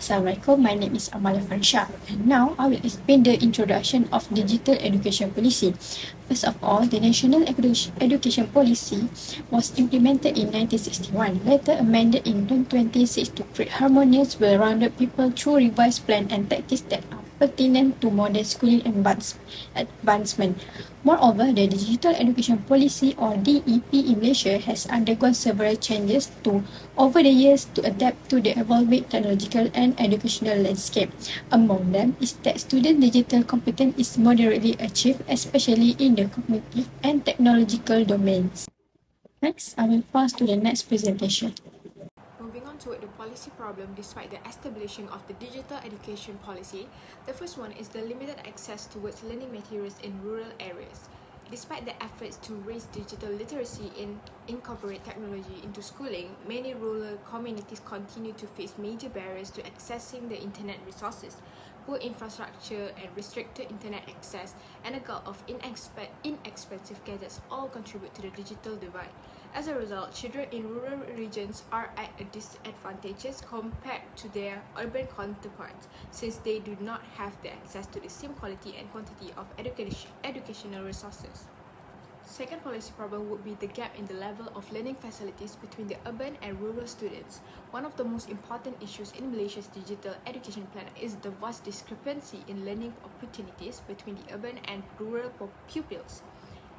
Assalamualaikum, my name is AMALIA and now I will explain the introduction of digital education policy. First of all, the National Education Policy was implemented in 1961, later amended in 2026 to create harmonious, well-rounded people through revised plan and tactics that are pertinent to modern schooling advancement. Moreover, the Digital Education Policy or DEP in Malaysia has undergone several changes over the years to adapt to the evolving technological and educational landscape. Among them is that student digital competence is moderately achieved, especially in the cognitive and technological domains. Next, I will pass to the next presentation. Moving on toward the policy problem despite the establishing of the digital education policy, the first one is the limited access towards learning materials in rural areas. Despite the efforts to raise digital literacy and incorporate technology into schooling, many rural communities continue to face major barriers to accessing the internet resources. Poor infrastructure and restricted internet access and a glut of inexpensive gadgets all contribute to the digital divide. As a result, children in rural regions are at a disadvantage compared to their urban counterparts, since they do not have the access to the same quality and quantity of educational resources. Second policy problem would be the gap in the level of learning facilities between the urban and rural students. One of the most important issues in Malaysia's digital education plan is the vast discrepancy in learning opportunities between the urban and rural pupils.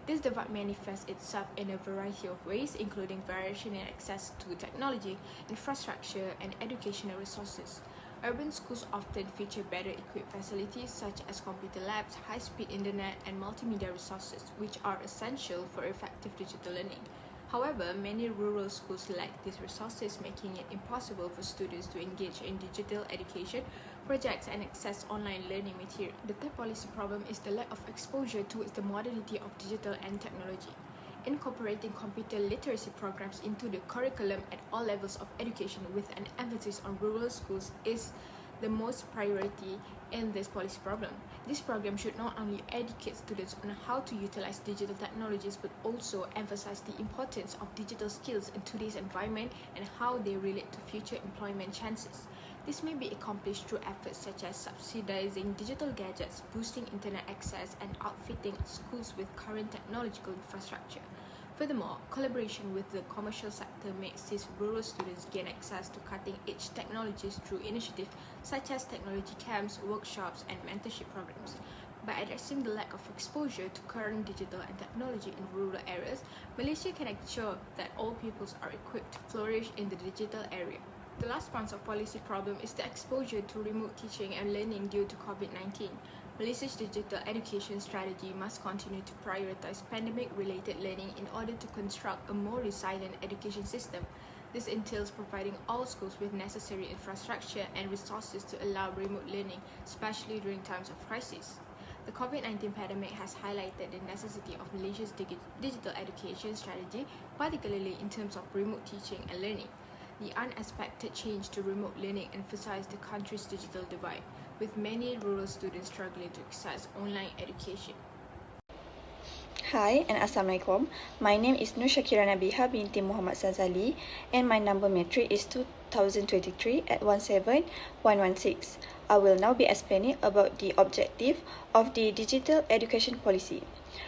This divide manifests itself in a variety of ways, including variation in access to technology, infrastructure, and educational resources. Urban schools often feature better equipped facilities such as computer labs, high-speed internet, and multimedia resources, which are essential for effective digital learning. However, many rural schools lack these resources, making it impossible for students to engage in digital education projects and access online learning material. The third policy problem is the lack of exposure towards the modernity of digital and technology. Incorporating computer literacy programs into the curriculum at all levels of education with an emphasis on rural schools is the most priority in this policy problem. This program should not only educate students on how to utilize digital technologies but also emphasize the importance of digital skills in today's environment and how they relate to future employment chances. This may be accomplished through efforts such as subsidizing digital gadgets, boosting internet access, and outfitting schools with current technological infrastructure. Furthermore, collaboration with the commercial sector may assist rural students gain access to cutting-edge technologies through initiatives such as technology camps, workshops, and mentorship programs. By addressing the lack of exposure to current digital and technology in rural areas, Malaysia can ensure that all pupils are equipped to flourish in the digital area. The last part of policy problem is the exposure to remote teaching and learning due to COVID-19. Malaysia's digital education strategy must continue to prioritize pandemic-related learning in order to construct a more resilient education system. This entails providing all schools with necessary infrastructure and resources to allow remote learning, especially during times of crisis. The COVID-19 pandemic has highlighted the necessity of Malaysia's digital education strategy, particularly in terms of remote teaching and learning. The unexpected change to remote learning emphasized the country's digital divide, with many rural students struggling to access online education. Hi and Assalamualaikum. My name is NURSYAKIRAH NABIHAH binti Muhammad SAZALI and my number matric is 2023 at 17116. I will now be explaining about the objective of the digital education policy.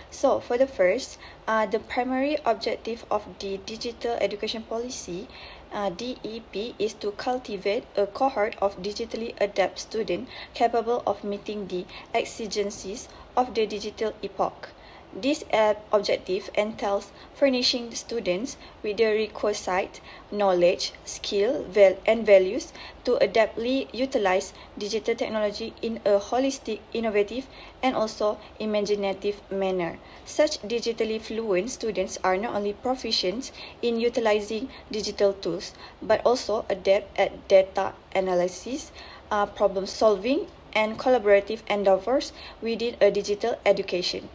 So for the first, the primary objective of the digital education policy DEP is to cultivate a cohort of digitally adept students capable of meeting the exigencies of the digital epoch. This objective entails furnishing students with the requisite knowledge, skill, and values to adeptly utilize digital technology in a holistic, innovative, and also imaginative manner. Such digitally fluent students are not only proficient in utilizing digital tools, but also adept at data analysis, problem solving, and collaborative endeavors within a digital education.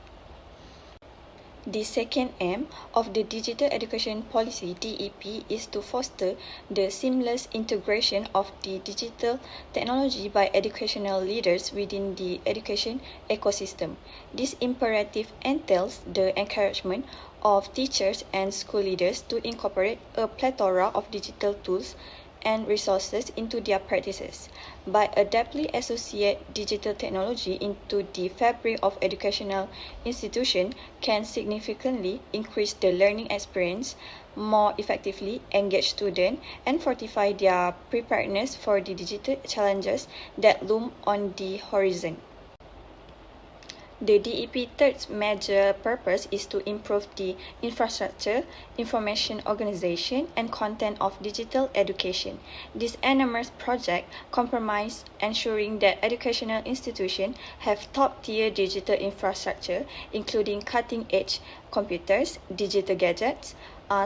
The second aim of the Digital Education Policy DEP is to foster the seamless integration of the digital technology by educational leaders within the education ecosystem. This imperative entails the encouragement of teachers and school leaders to incorporate a plethora of digital tools and resources into their practices. By adeptly associate digital technology into the fabric of educational institution can significantly increase the learning experience, more effectively engage students, and fortify their preparedness for the digital challenges that loom on the horizon. The DEP third major purpose is to improve the infrastructure, information organization, and content of digital education. This enormous project compromises ensuring that educational institutions have top-tier digital infrastructure, including cutting-edge computers, digital gadgets,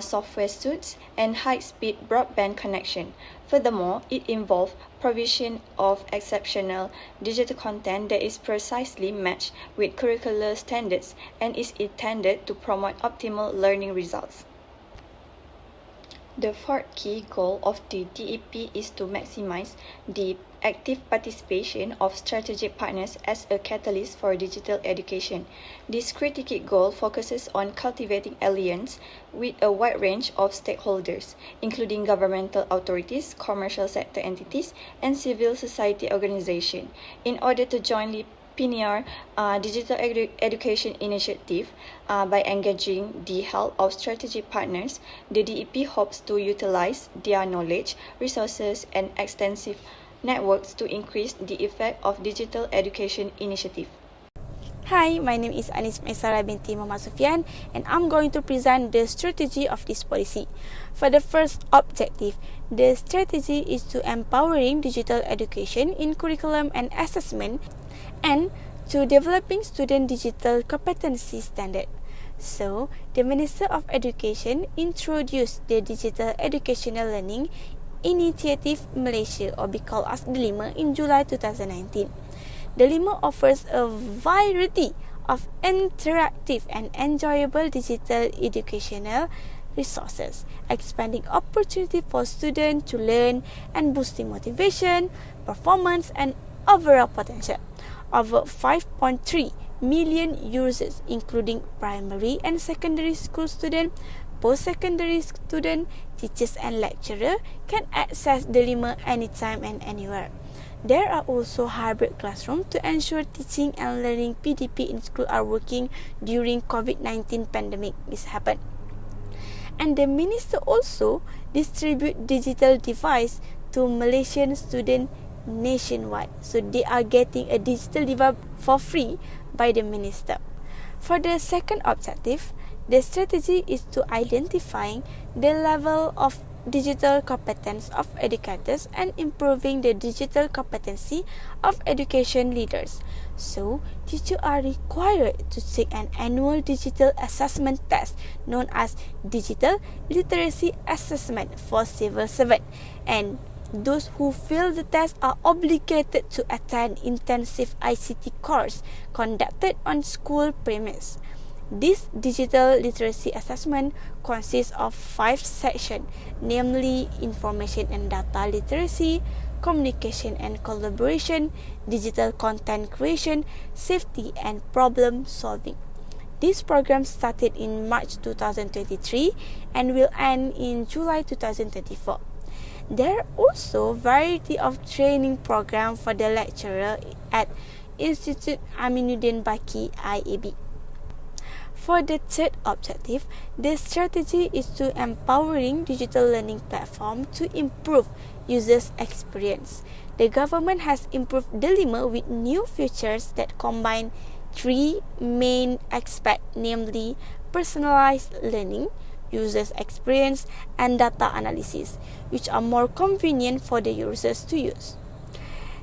software suites, and high-speed broadband connection. Furthermore, it involves provision of exceptional digital content that is precisely matched with curricular standards and is intended to promote optimal learning results. The fourth key goal of the DEP is to maximize the active participation of strategic partners as a catalyst for digital education. This critical goal focuses on cultivating alliances with a wide range of stakeholders, including governmental authorities, commercial sector entities, and civil society organizations, in order to jointly pioneer digital education initiative. By engaging the help of strategic partners, the DEP hopes to utilize their knowledge, resources, and extensive networks to increase the effect of digital education initiative. Hi, my name is MAISARAH binti Muhammad SUFIAN, and I'm going to present the strategy of this policy. For the first objective, the strategy is to empowering digital education in curriculum and assessment, and to developing student digital competency standard. So, the Minister of Education introduced the Digital Educational Learning Initiative Malaysia, or we call as DELIMA, in July 2019. DELIMA offers a variety of interactive and enjoyable digital educational resources, expanding opportunity for students to learn and boosting motivation, performance, and overall potential. Over 5.3 million users, including primary and secondary school students, post-secondary students, teachers and lecturers, can access DELIMA anytime and anywhere. There are also hybrid classrooms to ensure teaching and learning PDP in school are working during COVID-19 pandemic. This happened. And the minister also distribute digital device to Malaysian students nationwide. So they are getting a digital device for free by the minister. For the second objective, the strategy is to identifying the level of digital competence of educators and improving the digital competency of education leaders. So, teachers are required to take an annual digital assessment test known as Digital Literacy Assessment for civil servants, and those who fail the test are obligated to attend intensive ICT course conducted on school premise. This digital literacy assessment consists of 5 sections, namely information and data literacy, communication and collaboration, digital content creation, safety, and problem solving. This program started in March 2023 and will end in July 2024. There are also variety of training programs for the lecturer at Institute Aminuddin Baki IAB. For the third objective, the strategy is to empowering digital learning platform to improve users' experience. The government has improved DELIMA with new features that combine 3 main aspects, namely personalized learning, users' experience, and data analysis, which are more convenient for the users to use.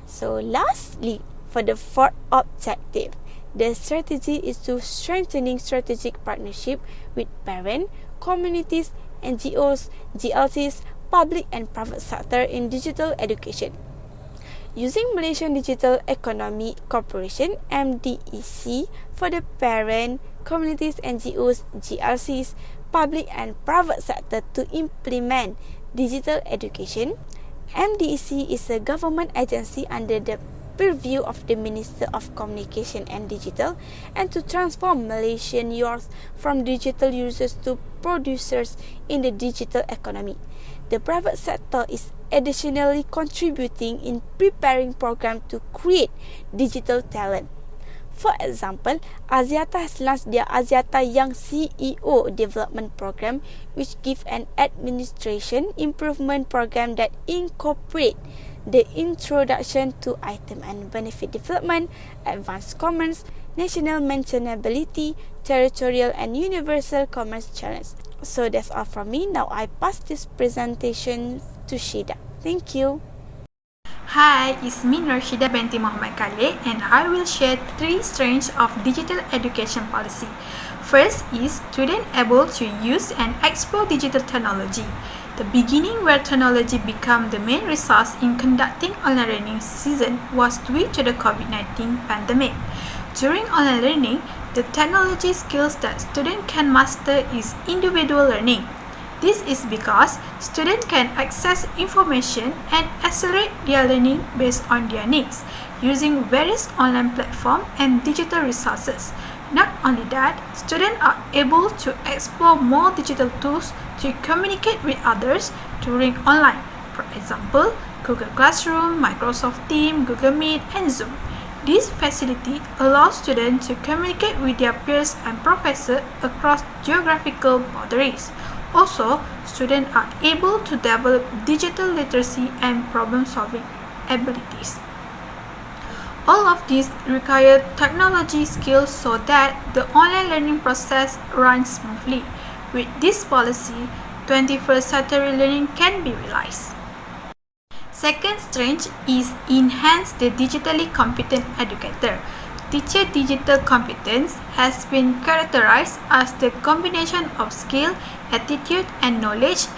So lastly, for the fourth objective, the strategy is to strengthening strategic partnership with parent, communities, NGOs, GLCs, public and private sector in digital education. Using Malaysian Digital Economy Corporation (MDEC) for the parent, communities, NGOs, GLCs, public and private sector to implement digital education, MDEC is a government agency under the purview of the Minister of Communication and Digital, and to transform Malaysian youth from digital users to producers in the digital economy. the private sector is additionally contributing in preparing programs to create digital talent. For example, Axiata has launched their Axiata Young CEO Development Program, which gives an administration improvement program that incorporates the introduction to item and benefit development, advanced commerce, national maintainability, territorial and universal commerce challenge. So that's all from me. Now I pass this presentation to Shida. Thank you. Hi, it's me NURSHIDA binti Muhammad KHALID, and I will share 3 strands of digital education policy. First is student able to use and explore digital technology. The beginning where technology became the main resource in conducting online learning season was due to the COVID-19 pandemic. During online learning, the technology skills that students can master is individual learning. This is because students can access information and accelerate their learning based on their needs, using various online platforms and digital resources. Not only that, students are able to explore more digital tools to communicate with others during online. For example, Google Classroom, Microsoft Teams, Google Meet, and Zoom. This facility allows students to communicate with their peers and professors across geographical boundaries. Also, students are able to develop digital literacy and problem-solving abilities. All of these require technology skills so that the online learning process runs smoothly. With this policy, 21st century learning can be realized. Second strength is enhance the digitally competent educator. Teacher digital competence has been characterized as the combination of skill, attitude, and knowledge.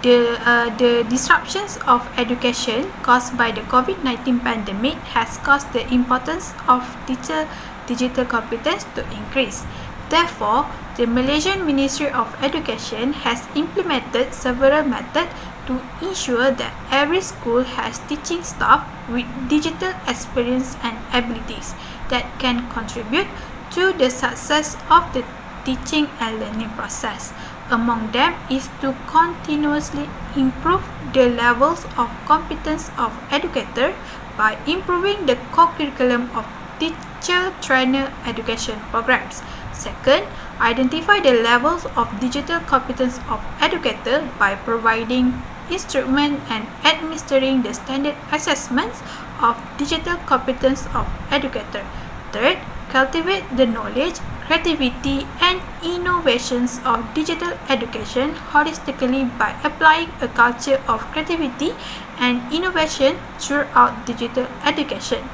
The disruptions of education caused by the COVID-19 pandemic has caused the importance of teacher digital competence to increase. Therefore, the Malaysian Ministry of Education has implemented several methods to ensure that every school has teaching staff with digital experience and abilities that can contribute to the success of the teaching and learning process. Among them is to continuously improve the levels of competence of educators by improving the co-curriculum of teacher-trainer education programs. Second, identify the levels of digital competence of educators by providing instrument and administering the standard assessments of digital competence of educator. Third, cultivate the knowledge, creativity, and innovations of digital education holistically by applying a culture of creativity and innovation throughout digital education.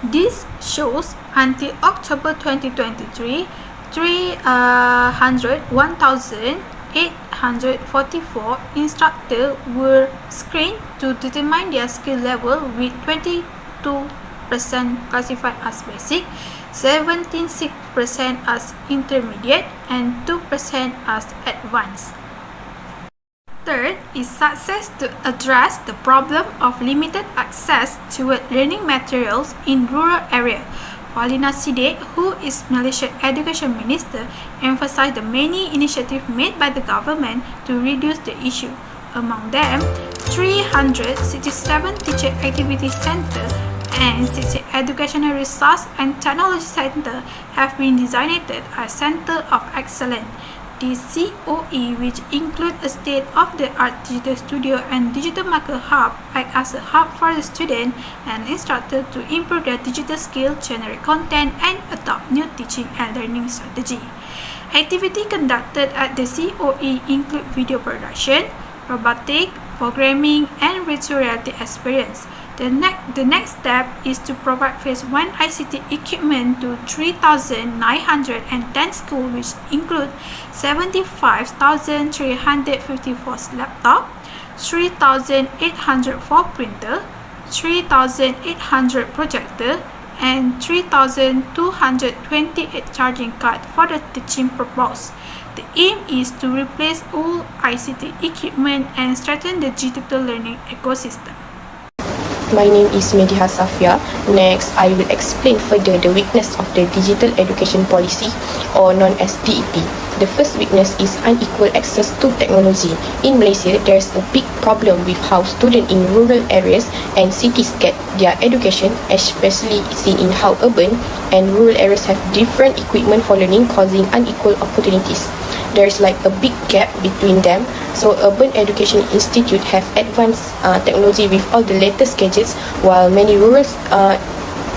This shows until October 2023, 1,844 instructors were screened to determine their skill level, with 22% classified as basic, 76% as intermediate, and 2% as advanced. Third is success to address the problem of limited access to learning materials in rural areas. Falina Siddiq, who is Malaysia Education Minister, emphasized the many initiatives made by the government to reduce the issue. Among them, 367 teacher activity centers and 60 educational resource and technology centers have been designated as Centre of Excellence. The COE, which include a state-of-the-art digital studio and digital market hub, act as a hub for the student and instructor to improve their digital skill, generate content, and adopt new teaching and learning strategy. Activity conducted at the COE include video production, robotic, programming, and virtual reality experience. The next step is to provide Phase 1 ICT equipment to 3,910 schools, which include 75,354 laptops, 3,804 printers, 3,800 projectors, and 3,228 charging cards for the teaching purpose. The aim is to replace all ICT equipment and strengthen the digital learning ecosystem. My name is MEDIHA SAFFIYA. Next, I will explain further the weakness of the Digital Education Policy, or known as DEP. The first weakness is unequal access to technology. In Malaysia, there's a big problem with how students in rural areas and cities get their education, especially seen in how urban and rural areas have different equipment for learning, causing unequal opportunities. There's like a big gap between them. So urban education institute have advanced technology with all the latest gadgets, while many rural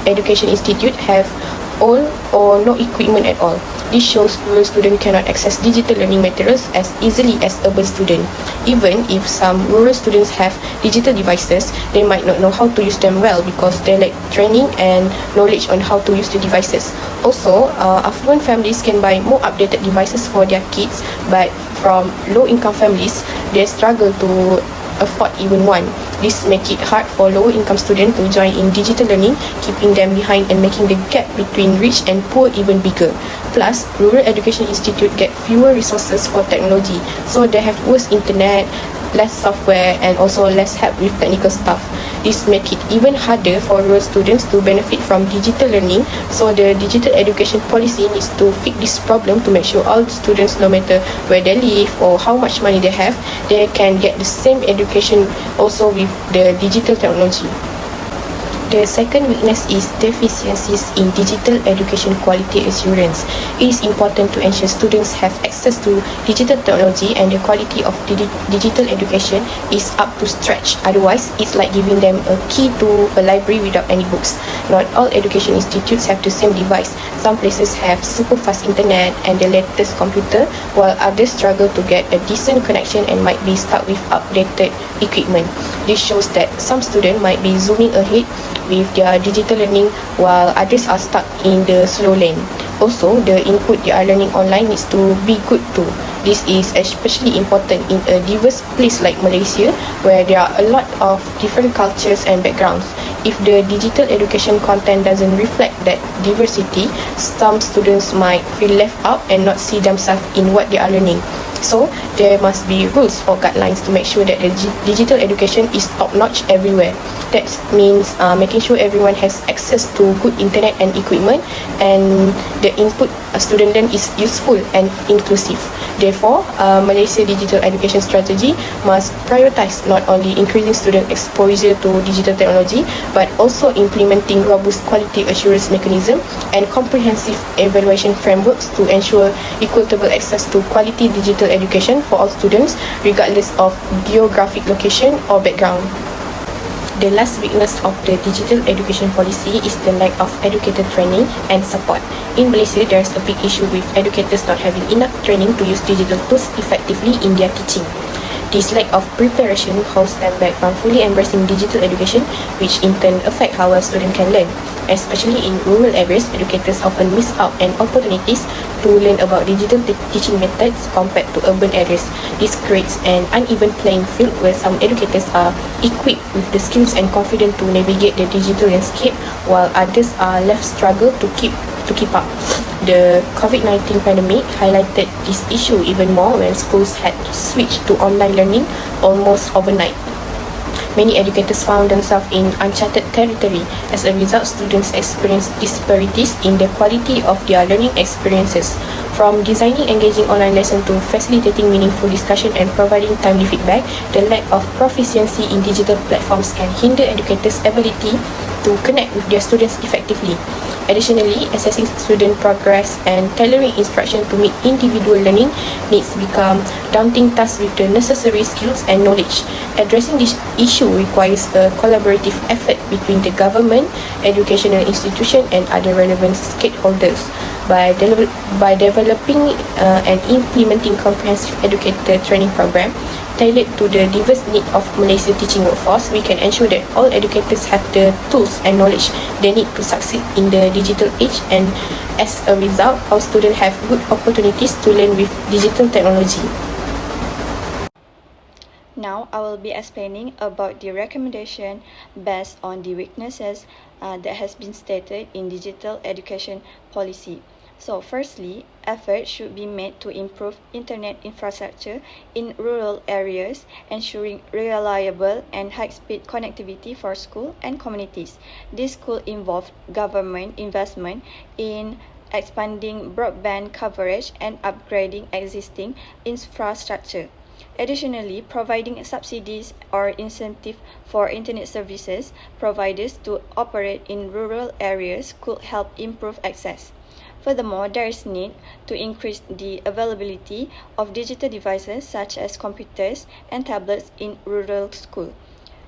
education institute have all or no equipment at all. This shows rural students cannot access digital learning materials as easily as urban students. Even if some rural students have digital devices, they might not know how to use them well because they lack training and knowledge on how to use the devices. Also, affluent families can buy more updated devices for their kids, but from low-income families, they struggle to afford even one. This makes it hard for lower-income students to join in digital learning, keeping them behind and making the gap between rich and poor even bigger. Plus, rural education institute get fewer resources for technology, so they have worse internet, less software, and also less help with technical stuff. This makes it even harder for rural students to benefit from digital learning, so the digital education policy needs to fix this problem to make sure all students, no matter where they live or how much money they have, they can get the same education also with the digital technology. The second weakness is deficiencies in digital education quality assurance. It is important to ensure students have access to digital technology and the quality of digital education is up to scratch. Otherwise, it's like giving them a key to a library without any books. Not all education institutes have the same device. Some places have super fast internet and the latest computer, while others struggle to get a decent connection and might be stuck with outdated equipment. This shows that some students might be zooming ahead with their digital learning while others are stuck in the slow lane. Also, the input they are learning online needs to be good too. This is especially important in a diverse place like Malaysia, where there are a lot of different cultures and backgrounds. If the digital education content doesn't reflect that diversity, some students might feel left out and not see themselves in what they are learning. So, there must be rules or guidelines to make sure that the digital education is top-notch everywhere. That means making sure everyone has access to good internet and equipment, and the input a student learn is useful and inclusive. Therefore, Malaysia digital education strategy must prioritize not only increasing student exposure to digital technology, but also implementing robust quality assurance mechanism and comprehensive evaluation frameworks to ensure equitable access to quality digital education for all students, regardless of geographic location or background. The last weakness of the digital education policy is the lack of educator training and support. In Malaysia, there is a big issue with educators not having enough training to use digital tools effectively in their teaching. This lack of preparation holds them back from fully embracing digital education, which in turn affect how a student can learn. Especially in rural areas, educators often miss out on opportunities to learn about digital teaching methods compared to urban areas. This creates an uneven playing field where some educators are equipped with the skills and confidence to navigate the digital landscape, while others are left struggle to keep up. The COVID-19 pandemic highlighted this issue even more when schools had to switch to online learning almost overnight. Many educators found themselves in uncharted territory. As a result, students experienced disparities in the quality of their learning experiences. From designing engaging online lessons to facilitating meaningful discussion and providing timely feedback, the lack of proficiency in digital platforms can hinder educators' ability to connect with their students effectively. Additionally, assessing student progress and tailoring instruction to meet individual learning needs become daunting task with the necessary skills and knowledge. Addressing this issue requires a collaborative effort between the government, educational institution, and other relevant stakeholders. By developing and implementing comprehensive educator training program tailored to the diverse needs of Malaysia's teaching workforce, we can ensure that all educators have the tools and knowledge they need to succeed in the digital age, and as a result, our students have good opportunities to learn with digital technology. Now, I will be explaining about the recommendation based on the weaknesses that has been stated in digital education policy. So, firstly, effort should be made to improve internet infrastructure in rural areas, ensuring reliable and high-speed connectivity for schools and communities. This could involve government investment in expanding broadband coverage and upgrading existing infrastructure. Additionally, providing subsidies or incentive for internet services providers to operate in rural areas could help improve access. Furthermore, there is need to increase the availability of digital devices such as computers and tablets in rural schools.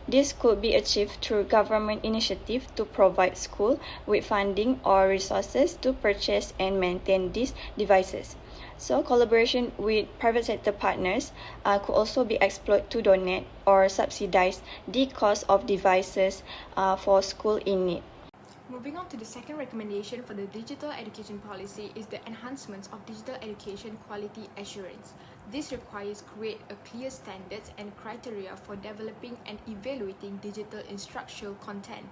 This could be achieved through government initiative to provide schools with funding or resources to purchase and maintain these devices. So, collaboration with private sector partners could also be explored to donate or subsidize the cost of devices for schools in need. Moving on to the second recommendation for the digital education policy is the enhancements of digital education quality assurance. This requires create a clear standards and criteria for developing and evaluating digital instructional content,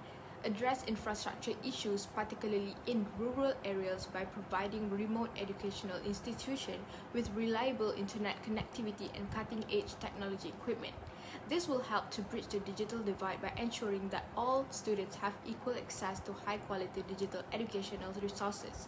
address infrastructure issues particularly in rural areas by providing remote educational institutions with reliable internet connectivity and cutting-edge technology equipment. This will help to bridge the digital divide by ensuring that all students have equal access to high-quality digital educational resources,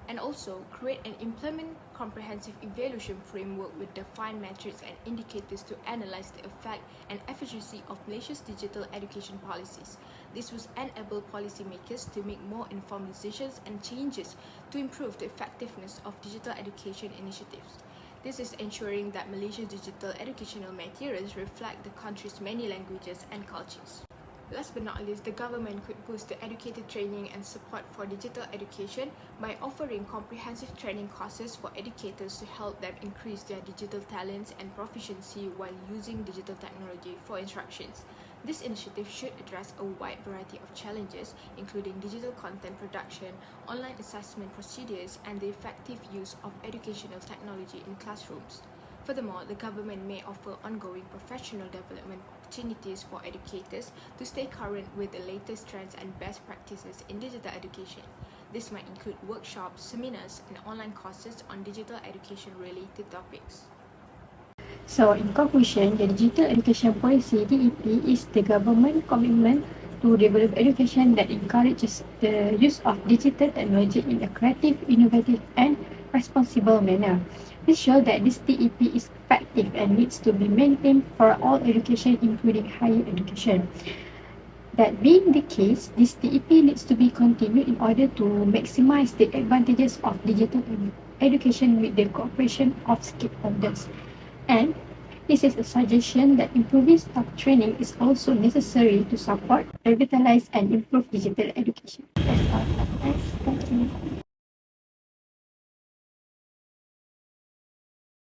and also create and implement comprehensive evaluation framework with defined metrics and indicators to analyze the effect and efficiency of Malaysia's digital education policies. This will enable policymakers to make more informed decisions and changes to improve the effectiveness of digital education initiatives. This is ensuring that Malaysia's digital educational materials reflect the country's many languages and cultures. Last but not least, the government could boost the educator training and support for digital education by offering comprehensive training courses for educators to help them increase their digital talents and proficiency while using digital technology for instructions. This initiative should address a wide variety of challenges, including digital content production, online assessment procedures, and the effective use of educational technology in classrooms. Furthermore, the government may offer ongoing professional development opportunities for educators to stay current with the latest trends and best practices in digital education. This might include workshops, seminars, and online courses on digital education-related topics. So, in conclusion, the Digital Education Policy (DEP) is the government commitment to develop education that encourages the use of digital technology in a creative, innovative, and responsible manner. This shows that this DEP is effective and needs to be maintained for all education, including higher education. That being the case, this DEP needs to be continued in order to maximize the advantages of digital education with the cooperation of stakeholders. And this is a suggestion that improving staff training is also necessary to support, revitalize, and improve digital education. That's all. Thank you.